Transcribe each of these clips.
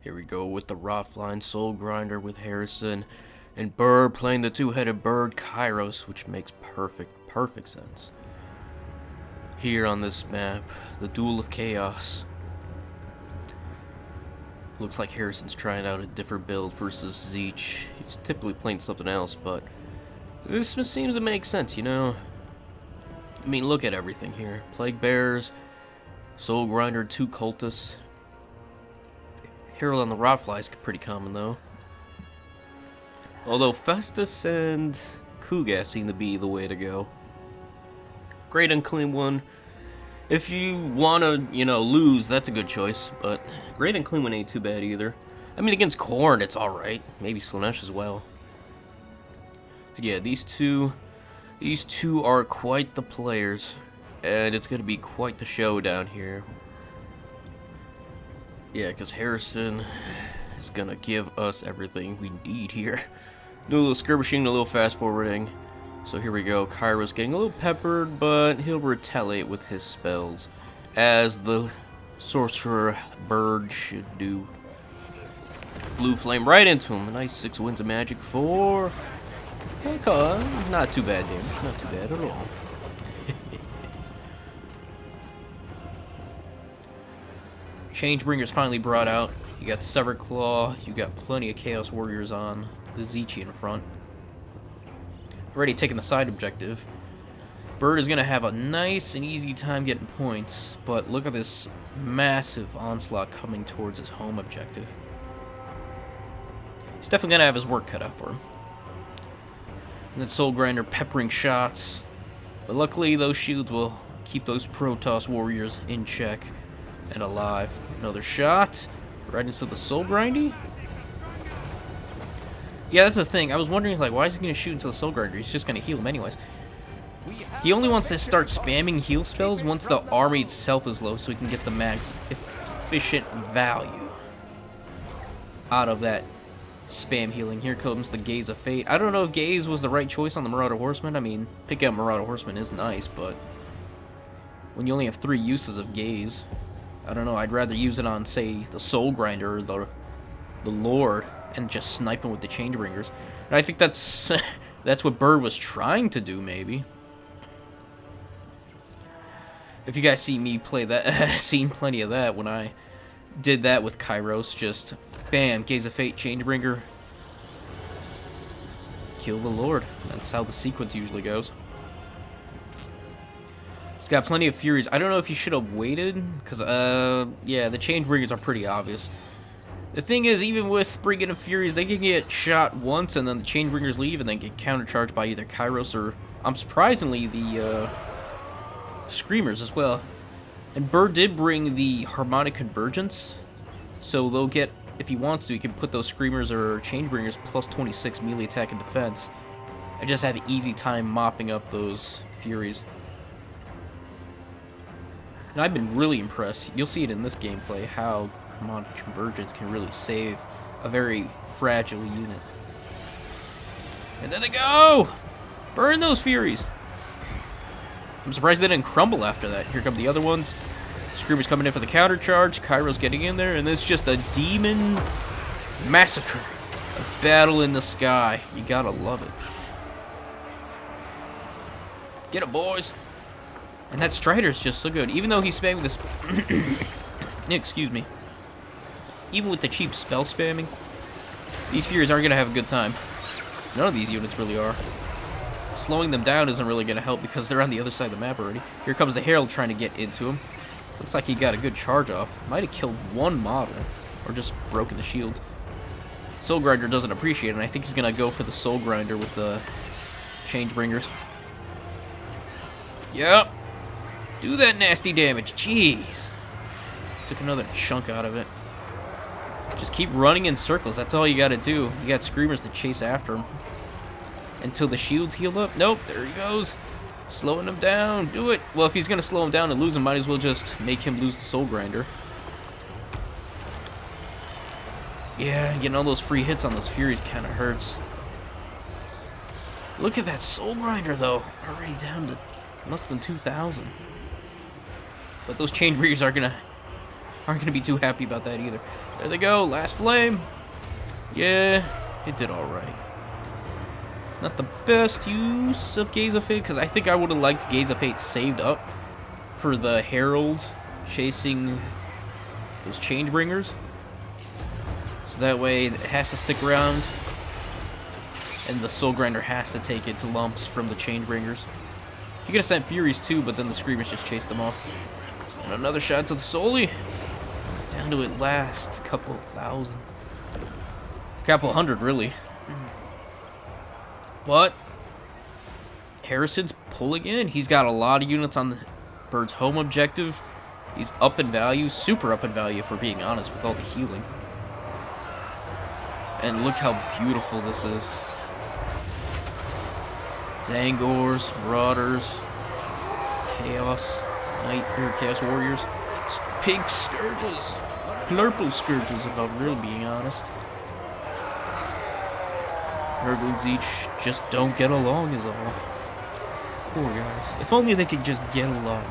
Here we go with the Rothline Soul Grinder with Harrison, and Bird playing the two-headed bird Kairos, which makes perfect sense. Here on this map, the Duel of Chaos. Looks like Harrison's trying out a different build versus Tzeentch. He's typically playing something else, but this seems to make sense, you know? I mean, look at everything here. Plague Bears, Soul Grinder, 2 Cultists. Herald on the Rotfly is pretty common, though. Although Festus and Kugas seem to be the way to go. Great Unclean One. If you want to, you know, lose, that's a good choice. But Great Unclean One ain't too bad either. I mean, against Khorne, it's alright. Maybe Slaanesh as well. But yeah, these two are quite the players. And it's going to be quite the show down here. Yeah, because Harrison is going to give us everything we need here. Do a little skirmishing, a little fast forwarding. So here we go. Kairos getting a little peppered, but he'll retaliate with his spells, as the sorcerer bird should do. Blue flame right into him. A nice 6 winds of magic for... Okay, not too bad damage. Not too bad at all. Changebringer's finally brought out. You got Severed Claw. You got plenty of Chaos Warriors on the Tzeentch in front. Already taking the side objective. Bird is going to have a nice and easy time getting points, but look at this massive onslaught coming towards his home objective. He's definitely going to have his work cut out for him. And then Soul Grinder peppering shots, but luckily those shields will keep those Protoss warriors in check and alive. Another shot right into the Soul Grindy. Yeah, that's the thing. I was wondering, like, why is he going to shoot into the Soul Grinder? He's just going to heal him anyways. He only wants to start spamming heal spells once the army itself is low, so he can get the max efficient value out of that spam healing. Here comes the Gaze of Fate. I don't know if Gaze was the right choice on the Marauder Horseman. I mean, pick out Marauder Horseman is nice, but when you only have 3 uses of Gaze, I don't know. I'd rather use it on, say, the Soul Grinder or the Lord, and just snipe him with the Changebringers. And I think that's that's what Bird was trying to do, maybe. If you guys see me play that, seen plenty of that when I did that with Kairos. Just bam, Gaze of Fate, Changebringer, kill the Lord. That's how the sequence usually goes. He's got plenty of Furies. I don't know if he should have waited, because yeah, the Changebringers are pretty obvious. The thing is, even with Brigand of Furies, they can get shot once, and then the Changebringers leave, and then get countercharged by either Kairos or, surprisingly, the Screamers as well. And Bird did bring the Harmonic Convergence, so they'll get, if he wants to, he can put those Screamers or Changebringers plus 26 melee attack and defense. I just have an easy time mopping up those Furies. And I've been really impressed. You'll see it in this gameplay, how Harmonic Convergence can really save a very fragile unit. And there they go! Burn those Furies! I'm surprised they didn't crumble after that. Here come the other ones. Screamer's coming in for the counter charge. Kairos getting in there, and it's just a demon massacre. A battle in the sky. You gotta love it. Get him, boys! And that Strider's just so good. Even though he's spamming this... Excuse me. Even with the cheap spell spamming, these Furies aren't going to have a good time. None of these units really are. Slowing them down isn't really going to help because they're on the other side of the map already. Here comes the Herald trying to get into him. Looks like he got a good charge off. Might have killed one model, or just broken the shield. Soul Grinder doesn't appreciate it, and I think he's going to go for the Soul Grinder with the Changebringers. Yep. Do that nasty damage. Jeez. Took another chunk out of it. Just keep running in circles. That's all you got to do. You got Screamers to chase after him until the shield's healed up. Nope, there he goes. Slowing him down. Do it. Well, if he's going to slow him down and lose him, might as well just make him lose the Soul Grinder. Yeah, getting all those free hits on those Furies kind of hurts. Look at that Soul Grinder, though. Already down to less than 2,000. But those Changebringers are going to aren't gonna be too happy about that either. There they go, last flame. Yeah, it did alright. Not the best use of Gaze of Fate, because I think I would have liked Gaze of Fate saved up for the Herald chasing those Changebringers. So that way it has to stick around, and the Soul Grinder has to take its lumps from the Changebringers. You could have sent Furies too, but then the Screamers just chased them off. And another shot to the Souli. Down to it last couple thousand. Couple hundred, really. But Harrison's pulling in. He's got a lot of units on the Bird's home objective. He's up in value, super up in value if we're being honest, with all the healing. And look how beautiful this is. Zangors, Marauders, Chaos Knight, or Chaos Warriors, Pink Scourges, Purple Scourges if I'm really being honest. Nurgle and Tzeentch just don't get along is all. Poor guys. If only they could just get along.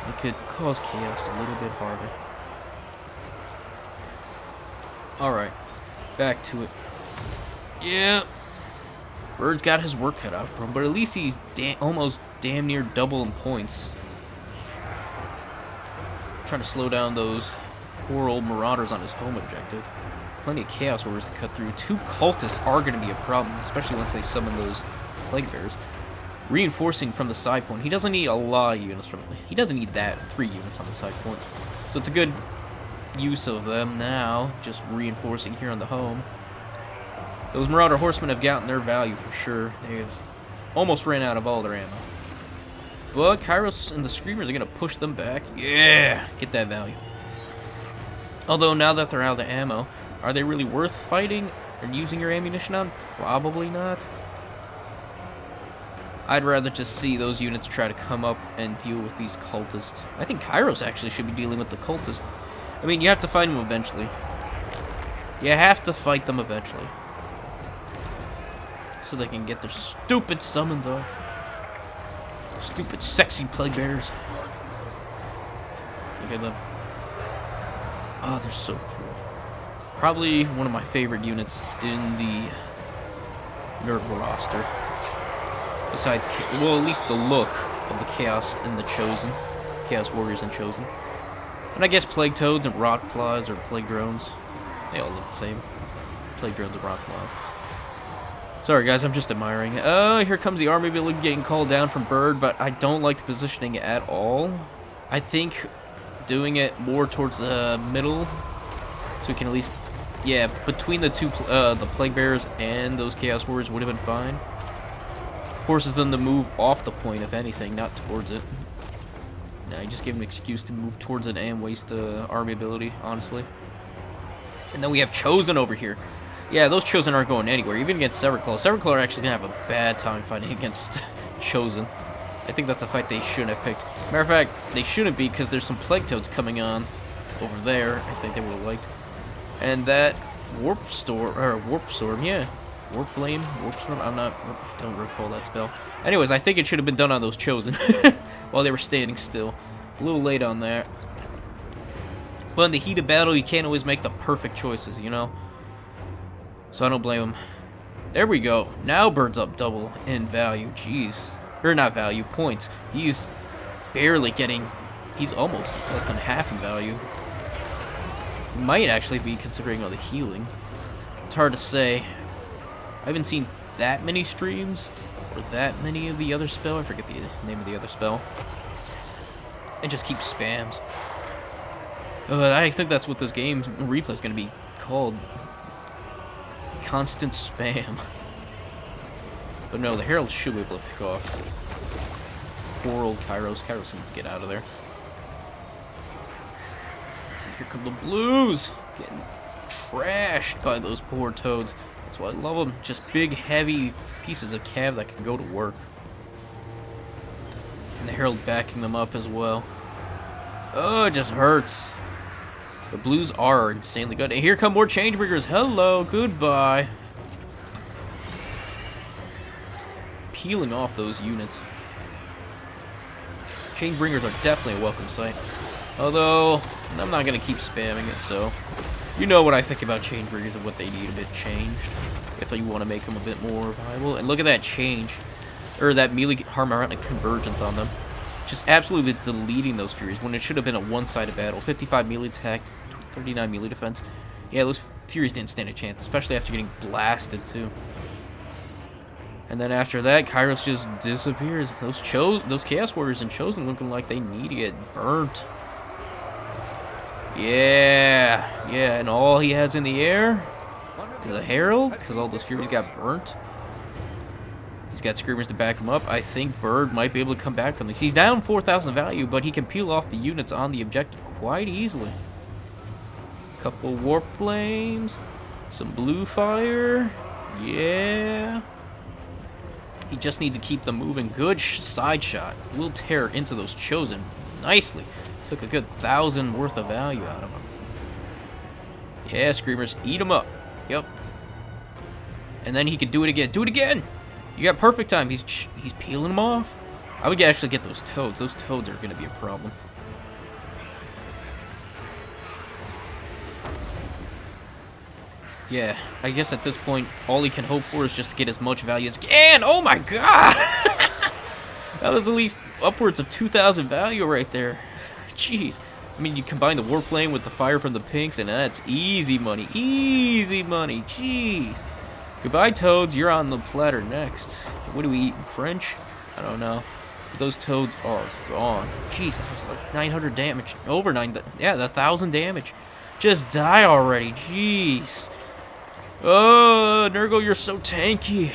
It could cause chaos a little bit harder. Alright, back to it. Yeah, Bird's got his work cut out for him, but at least he's almost damn near double in points. Trying to slow down those poor old Marauders on his home objective. Plenty of Chaos Warriors to cut through. 2 Cultists are going to be a problem, especially once they summon those Plague Bears. Reinforcing from the side point. He doesn't need a lot of units from it. He doesn't need that 3 units on the side point. So it's a good use of them now, just reinforcing here on the home. Those Marauder Horsemen have gotten their value for sure. They have almost ran out of all their ammo. But Kairos and the Screamers are going to push them back. Yeah! Get that value. Although now that they're out of the ammo, are they really worth fighting and using your ammunition on? Probably not. I'd rather just see those units try to come up and deal with these cultists. I think Kairos actually should be dealing with the cultists. I mean, you have to fight them eventually. You have to fight them eventually. So they can get their stupid summons off. Stupid sexy Plague Bears. Look at them. Oh, they're so cool. Probably one of my favorite units in the Nurgle roster. Besides, well, at least the look of the Chaos and the Chosen. Chaos Warriors and Chosen. And I guess Plague Toads and Rock Flies or Plague Drones. They all look the same. Plague Drones and Rock Flies. Sorry guys, I'm just admiring. Here comes the army building getting called down from Bird, but I don't like the positioning at all. I think doing it more towards the middle, so we can at least, yeah, between the two, the Plague Bearers and those Chaos Warriors would have been fine. Forces them to move off the point, if anything, not towards it. Now, you just give them an excuse to move towards it and waste army ability, honestly. And then we have Chosen over here. Yeah, those Chosen aren't going anywhere, even against Severclaw. Severclaw are actually going to have a bad time fighting against Chosen. I think that's a fight they shouldn't have picked. Matter of fact, they shouldn't be, because there's some Plague Toads coming on over there. I think they would have liked. And that Warp Storm, yeah. Warp Flame? Warp Storm? Don't recall that spell. Anyways, I think it should have been done on those Chosen while they were standing still. A little late on that. But in the heat of battle, you can't always make the perfect choices, you know? So I don't blame him. There we go. Now Bird's up double in value. Jeez. Or not value, points. He's barely getting... He's almost less than half in value. He might actually be considering all the healing. It's hard to say. I haven't seen that many streams or that many of the other spell. I forget the name of the other spell. It just keeps spams. I think that's what this game replay is going to be called. Constant spam. But no, the Herald should be able to pick off poor old Kairos. Kairos needs to get out of there. And here come the Blues. Getting trashed by those poor Toads. That's why I love them. Just big, heavy pieces of cav that can go to work. And the Herald backing them up as well. Oh, it just hurts. The Blues are insanely good. And here come more Changebringers. Hello, goodbye. Peeling off those units. Changebringers are definitely a welcome sight. Although, I'm not going to keep spamming it, so... You know what I think about Change Bringers and what they need a bit changed. If you want to make them a bit more viable. And look at that change. Or that melee harmonic convergence on them. Just absolutely deleting those Furies when it should have been a one-sided battle. 55 melee attack, 39 melee defense. Yeah, those Furies didn't stand a chance, especially after getting blasted, too. And then after that, Kairos just disappears. Those Chaos Warriors and Chosen looking like they need to get burnt. Yeah, and all he has in the air is a Herald, because all those Furies got burnt. He's got Screamers to back him up. I think Bird might be able to come back from this. He's down 4,000 value, but he can peel off the units on the objective quite easily. Couple Warp Flames, some Blue Fire, yeah. He just needs to keep them moving. Good side shot. Will tear into those Chosen nicely. Took a good 1,000 worth of value out of him. Yeah, Screamers, eat him up. Yep. And then he could do it again. Do it again! You got perfect time. He's peeling them off. I would actually get those Toads. Those Toads are going to be a problem. Yeah, I guess at this point, all he can hope for is just to get as much value as he can. Oh my god! That was at least upwards of 2,000 value right there. Jeez. I mean, you combine the Warflame with the fire from the pinks, and that's easy money. Easy money. Jeez. Goodbye, Toads. You're on the platter next. What do we eat in French? I don't know. But those Toads are gone. Jeez, that was like 900 damage. Over 9. Yeah, 1,000 damage. Just die already. Jeez. Oh, Nurgle, you're so tanky.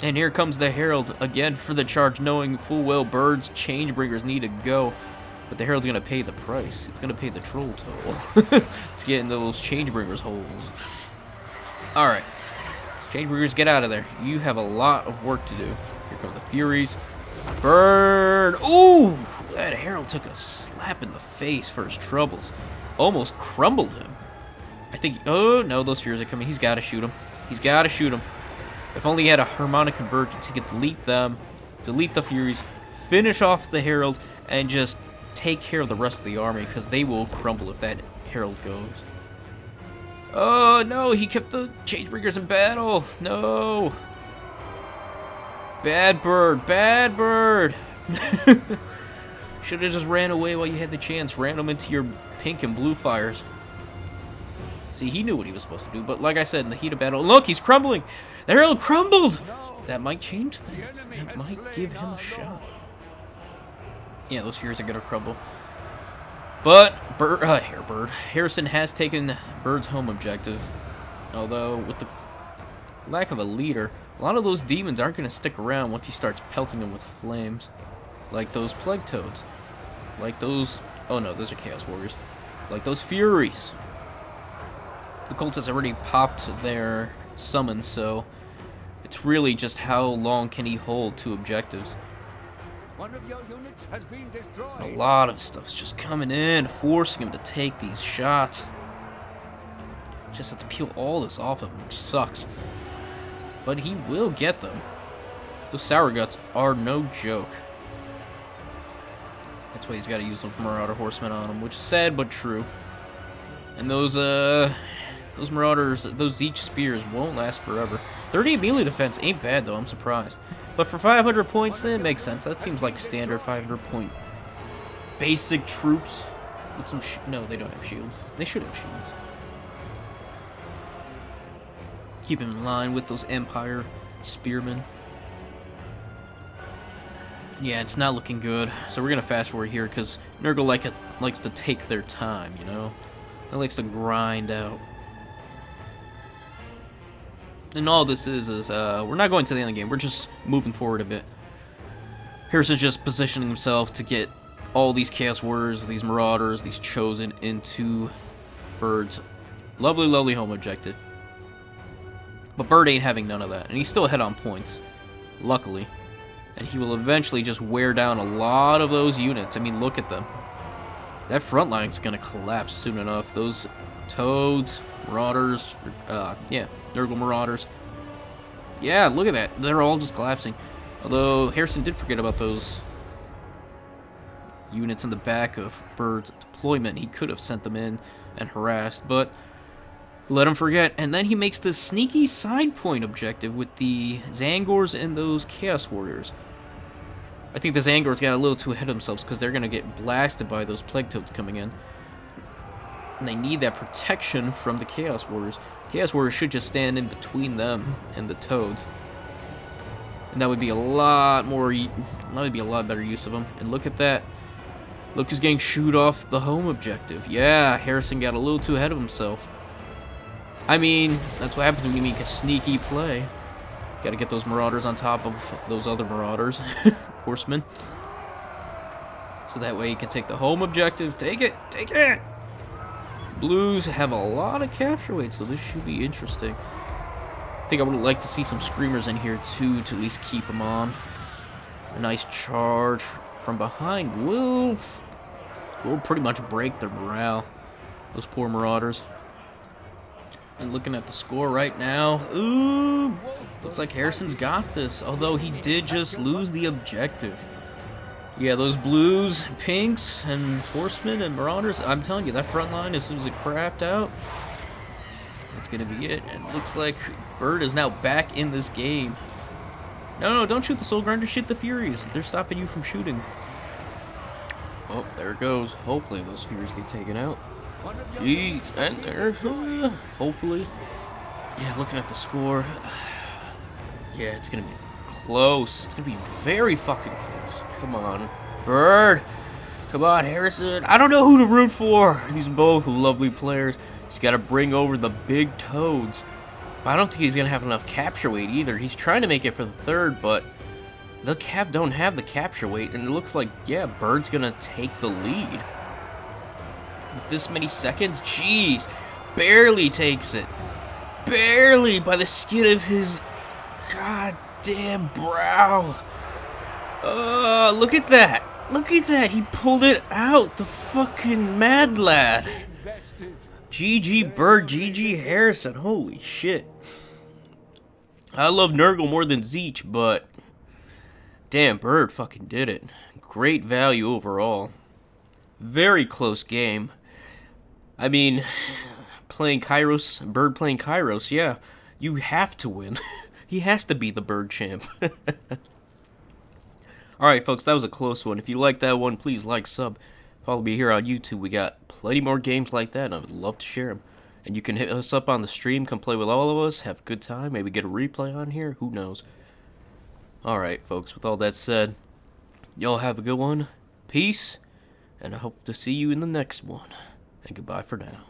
And here comes the Herald again for the charge, knowing full well Bird's Changebringers need to go. But the Herald's going to pay the price. It's going to pay the troll toll. It's getting those Changebringers holes. Alright. Changebringers, get out of there. You have a lot of work to do. Here come the Furies. Burn! Ooh! That Herald took a slap in the face for his troubles. Almost crumbled him. I think... Oh, no, those Furies are coming. He's got to shoot him. He's got to shoot him. If only he had a harmonic convergence, he could delete them, delete the Furies, finish off the Herald, and just take care of the rest of the army, because they will crumble if that Herald goes. Oh, no, he kept the Changebringers in battle. No. Bad Bird. Bad Bird. Should have just ran away while you had the chance. Ran them into your pink and blue fires. See, he knew what he was supposed to do, but like I said, in the heat of battle... Look, he's crumbling. The Herald crumbled. That might change things. That might give him a shot. Yeah, those Furies are going to crumble. But Harrison has taken Bird's home objective. Although, with the lack of a leader, a lot of those demons aren't going to stick around once he starts pelting them with flames. Like those Plague Toads. Like those... Oh no, those are Chaos Warriors. Like those Furies. The Cultists already popped their summons, so it's really just how long can he hold two objectives. One of your units has been destroyed. A lot of stuff's just coming in, forcing him to take these shots. Just have to peel all this off of him, which sucks. But he will get them. Those Sour Guts are no joke. That's why he's got to use them for Marauder Horsemen on him, which is sad but true. And those Marauders, those Tzeentch Spears won't last forever. 30 melee defense ain't bad though, I'm surprised. But for 500 points, it makes sense. That seems like standard 500 point basic troops. With some no, they don't have shields. They should have shields. Keep him in line with those Empire Spearmen. Yeah, it's not looking good. So we're going to fast forward here because Nurgle likes to take their time, you know? He likes to grind out. And all this is we're not going to the end of the game. We're just moving forward a bit. Harrison's just positioning himself to get all these Chaos Warriors, these Marauders, these Chosen into Bird's lovely, lovely home objective. But Bird ain't having none of that. And he's still ahead on points, luckily. And he will eventually just wear down a lot of those units. I mean, look at them. That front line's going to collapse soon enough. Those Toads, Marauders, yeah, Nurgle Marauders. Yeah, look at that. They're all just collapsing. Although, Harrison did forget about those units in the back of Bird's deployment. He could have sent them in and harassed, but let him forget. And then he makes this sneaky side point objective with the Zangors and those Chaos Warriors. I think the Zangors got a little too ahead of themselves because they're going to get blasted by those Plague Toads coming in. And they need that protection from the Chaos Warriors. Chaos Warriors should just stand in between them and the Toads. And that would be a lot more, that would be a lot better use of them. And look at that. Look who's getting shooed off the home objective. Yeah, Harrison got a little too ahead of himself. I mean, that's what happens when you make a sneaky play. Gotta get those Marauders on top of those other Marauders. Horsemen. So that way you can take the home objective. Take it! Take it! Blues have a lot of capture weight, so this should be interesting. I think I would like to see some Screamers in here too, to at least keep them on. A nice charge from behind will pretty much break their morale. Those poor Marauders. And looking at the score right now, ooh, looks like Harrison's got this, although he did just lose the objective. Yeah, those Blues, Pinks, and Horsemen and Marauders, I'm telling you, that front line, as soon as it crapped out, that's going to be it. And it looks like Bird is now back in this game. No, don't shoot the Soul Grinder, shoot the Furies. They're stopping you from shooting. Oh, there it goes. Hopefully those Furies get taken out. Jeez, and there, hopefully. Yeah, looking at the score. Yeah, it's going to be close. It's going to be very fucking close. Come on, Bird. Come on, Harrison. I don't know who to root for. These are both lovely players. He's got to bring over the big Toads. But I don't think he's going to have enough capture weight either. He's trying to make it for the third, but the Cav don't have the capture weight. And it looks like, yeah, Bird's going to take the lead. With this many seconds, jeez, barely takes it. Barely by the skin of his goddamn brow. Look at that. Look at that. He pulled it out. The fucking mad lad. GG Bird, GG Harrison. Holy shit. I love Nurgle more than Tzeentch, but damn, Bird fucking did it. Great value overall. Very close game. I mean, playing Kairos, Bird playing Kairos, yeah, you have to win. He has to be the Bird champ. Alright, folks, that was a close one. If you like that one, please like, sub. Follow me here on YouTube. We got plenty more games like that, and I would love to share them. And you can hit us up on the stream, come play with all of us, have a good time, maybe get a replay on here, who knows. Alright, folks, with all that said, y'all have a good one. Peace, and I hope to see you in the next one. And goodbye for now.